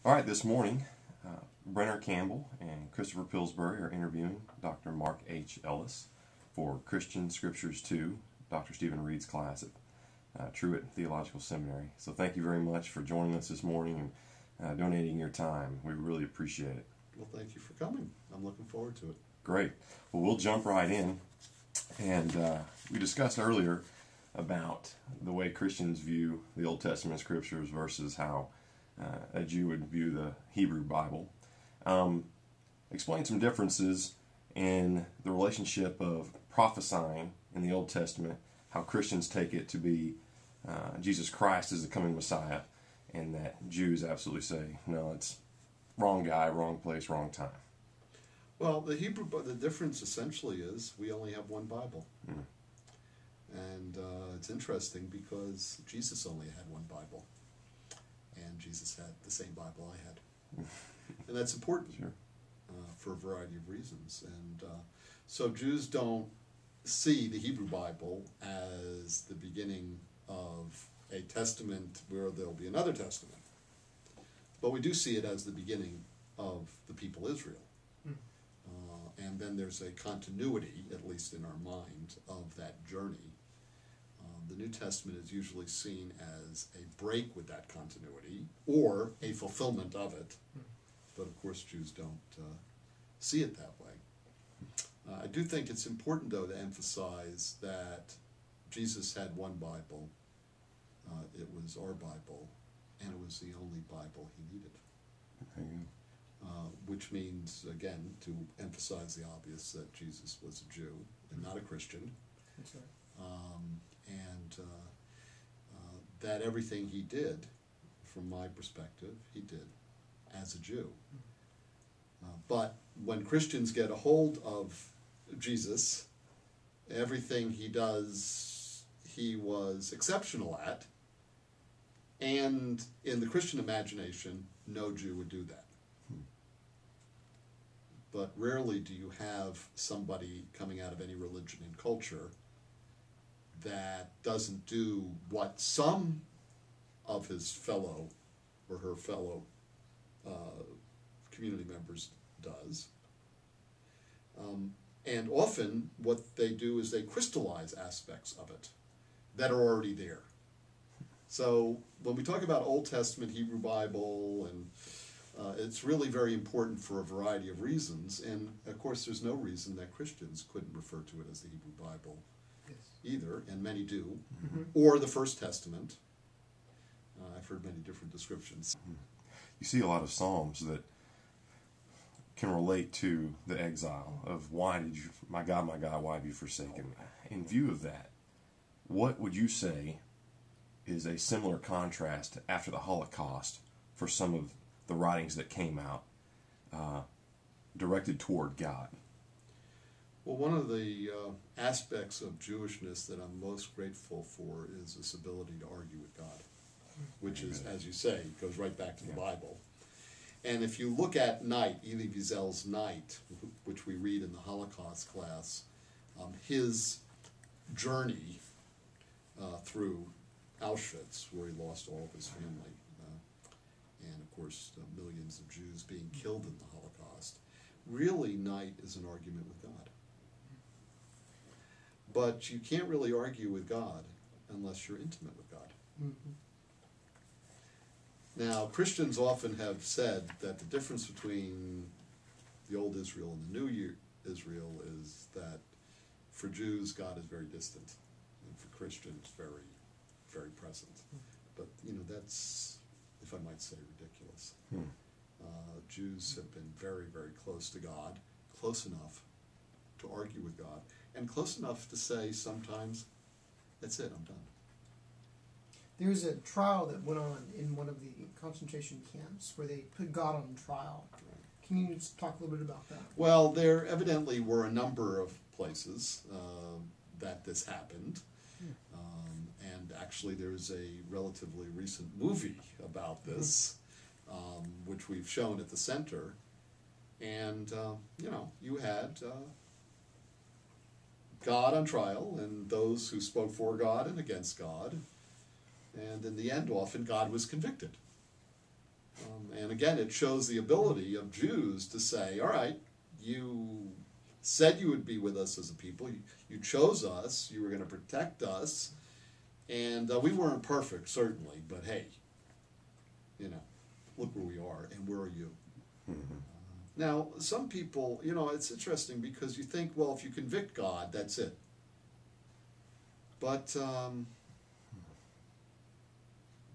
All right, this morning, Brenner Campbell and Christopher Pillsbury are interviewing Dr. Marc H. Ellis for Christian Scriptures 2, Dr. Stephen Reed's class at Truett Theological Seminary. So thank you very much for joining us this morning and donating your time. We really appreciate it. Well, thank you for coming. I'm looking forward to it. Great. Well, we'll jump right in. And we discussed earlier about the way Christians view the Old Testament Scriptures versus how a Jew would view the Hebrew Bible. Explain some differences in the relationship of prophesying in the Old Testament, how Christians take it to be Jesus Christ is the coming Messiah, and that Jews absolutely say, no, it's wrong guy, wrong place, wrong time. Well, the difference essentially is we only have one Bible. Mm. And it's interesting because Jesus only had one Bible. And Jesus had the same Bible I had. And that's important. Sure. For a variety of reasons. And so Jews don't see the Hebrew Bible as the beginning of a testament where there'll be another testament. But we do see it as the beginning of the people Israel. And then there's a continuity, at least in our mind, of that journey. The New Testament is usually seen as a break with that continuity or a fulfillment of it. But of course Jews don't see it that way. I do think it's important, though, to emphasize that Jesus had one Bible. It was our Bible, and it was the only Bible he needed. Which means, again, to emphasize the obvious, that Jesus was a Jew and not a Christian. That's right. And that everything he did, from my perspective, he did as a Jew. But when Christians get a hold of Jesus, everything he does, he was exceptional at, and in the Christian imagination, no Jew would do that. But rarely do you have somebody coming out of any religion and culture that doesn't do what some of his fellow or her fellow community members does. And often what they do is they crystallize aspects of it that are already there. So when we talk about Old Testament, Hebrew Bible, and it's really very important for a variety of reasons, and of course there's no reason that Christians couldn't refer to it as the Hebrew Bible either, and many do, or the First Testament. I've heard many different descriptions. You see a lot of Psalms that can relate to the exile of why did you, my God, why have you forsaken me? In view of that, what would you say is a similar contrast after the Holocaust for some of the writings that came out directed toward God? Well, one of the aspects of Jewishness that I'm most grateful for is this ability to argue with God, which is, as you say, goes right back to the Bible. And if you look at Night, Elie Wiesel's Night, which we read in the Holocaust class, his journey through Auschwitz, where he lost all of his family, and of course millions of Jews being killed in the Holocaust, really Night is an argument with God. But you can't really argue with God unless you're intimate with God. Now, Christians often have said that the difference between the old Israel and the new Israel is that for Jews, God is very distant, and for Christians, very, very present. But, that's, if I might say, ridiculous. Jews have been very, very close to God, close enough to argue with God, and close enough to say sometimes, that's it, I'm done. There was a trial that went on in one of the concentration camps where they put God on trial. Can you just talk a little bit about that? Well, there evidently were a number of places that this happened. And actually there's a relatively recent movie about this, which we've shown at the center. And, you had God on trial and those who spoke for God and against God. And in the end, often, God was convicted. And again, it shows the ability of Jews to say, all right, you said you would be with us as a people. You chose us. You were going to protect us. And we weren't perfect, certainly, but hey, look where we are, and where are you? Mm-hmm. Now, some people, it's interesting because you think, well, if you convict God, that's it. But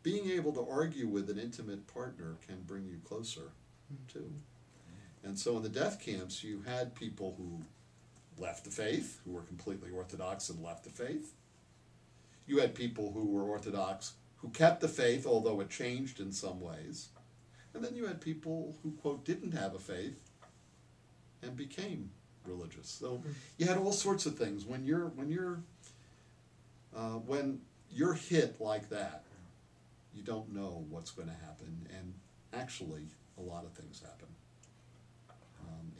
being able to argue with an intimate partner can bring you closer, too. And so in the death camps, you had people who left the faith, who were completely Orthodox and left the faith. You had people who were Orthodox who kept the faith, although it changed in some ways. And then you had people who, quote, didn't have a faith and became religious. So you had all sorts of things. When you're hit like that, you don't know what's going to happen. And actually, a lot of things happen.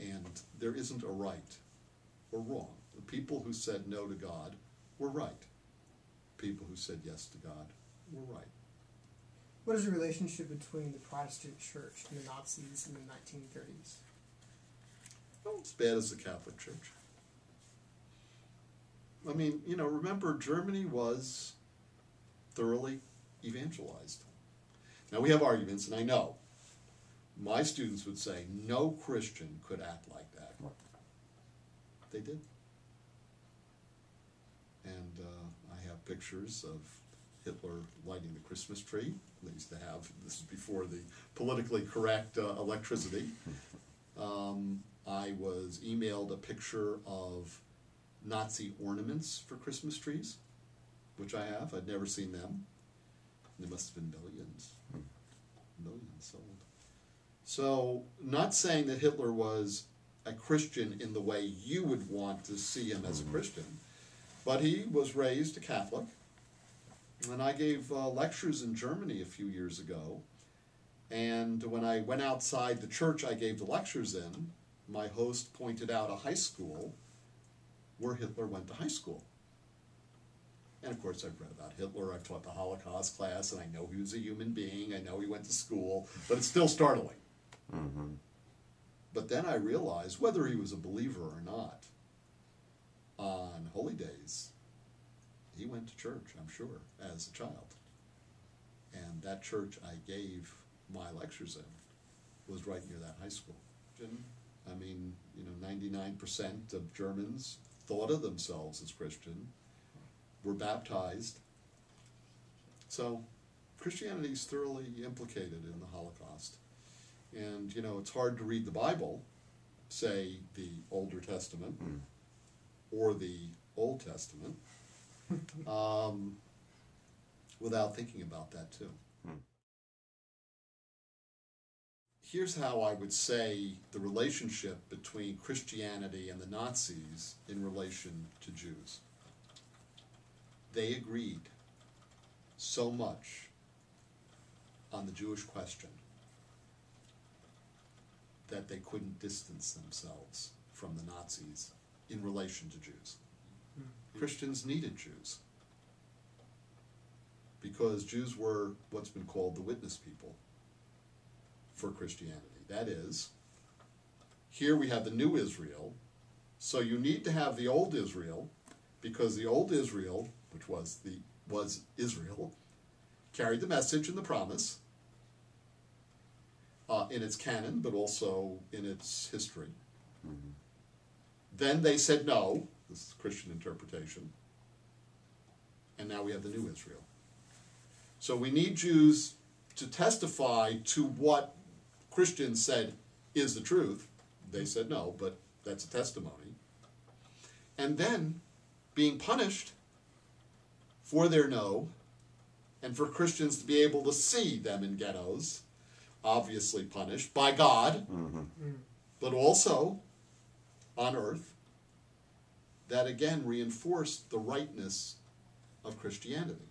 And there isn't a right or wrong. The people who said no to God were right. People who said yes to God were right. What is the relationship between the Protestant Church and the Nazis in the 1930s? Not as bad as the Catholic Church. I mean, remember, Germany was thoroughly evangelized. Now, we have arguments, and I know my students would say no Christian could act like that. They did. And I have pictures of Hitler lighting the Christmas tree. They used to have, this is before the politically correct electricity. I was emailed a picture of Nazi ornaments for Christmas trees, which I have. I'd never seen them. There must have been millions sold. So, not saying that Hitler was a Christian in the way you would want to see him as a Christian, but he was raised a Catholic. And I gave lectures in Germany a few years ago, and when I went outside the church I gave the lectures in, my host pointed out a high school where Hitler went to high school. And of course I've read about Hitler, I've taught the Holocaust class, and I know he was a human being, I know he went to school, but it's still startling. Mm-hmm. But then I realized, whether he was a believer or not, on holy days, he went to church, I'm sure, as a child. And that church I gave my lectures in was right near that high school. I mean, 99% of Germans thought of themselves as Christian, were baptized. So Christianity is thoroughly implicated in the Holocaust. And, it's hard to read the Bible, say the Older Testament or the Old Testament, without thinking about that too. Here's how I would say the relationship between Christianity and the Nazis in relation to Jews. They agreed so much on the Jewish question that they couldn't distance themselves from the Nazis in relation to Jews. Christians needed Jews because Jews were what's been called the witness people for Christianity. That is, here we have the new Israel, so you need to have the old Israel, because the old Israel, which was Israel, carried the message and the promise in its canon, but also in its history. Mm-hmm. Then they said no. This is Christian interpretation. And now we have the new Israel. So we need Jews to testify to what Christians said is the truth. They said no, but that's a testimony. And then being punished for their no, and for Christians to be able to see them in ghettos, obviously punished by God, but also on earth, that again reinforced the rightness of Christianity.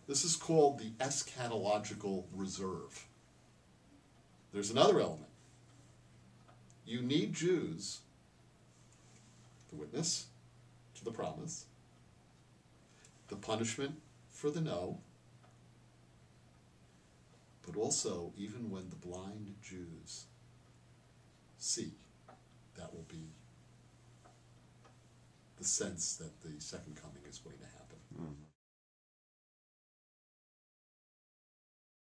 This is called the eschatological reserve. There's another element. You need Jews, the witness to the promise, the punishment for the no, but also even when the blind Jews see, that will be the sense that the second coming is going to happen. Mm-hmm.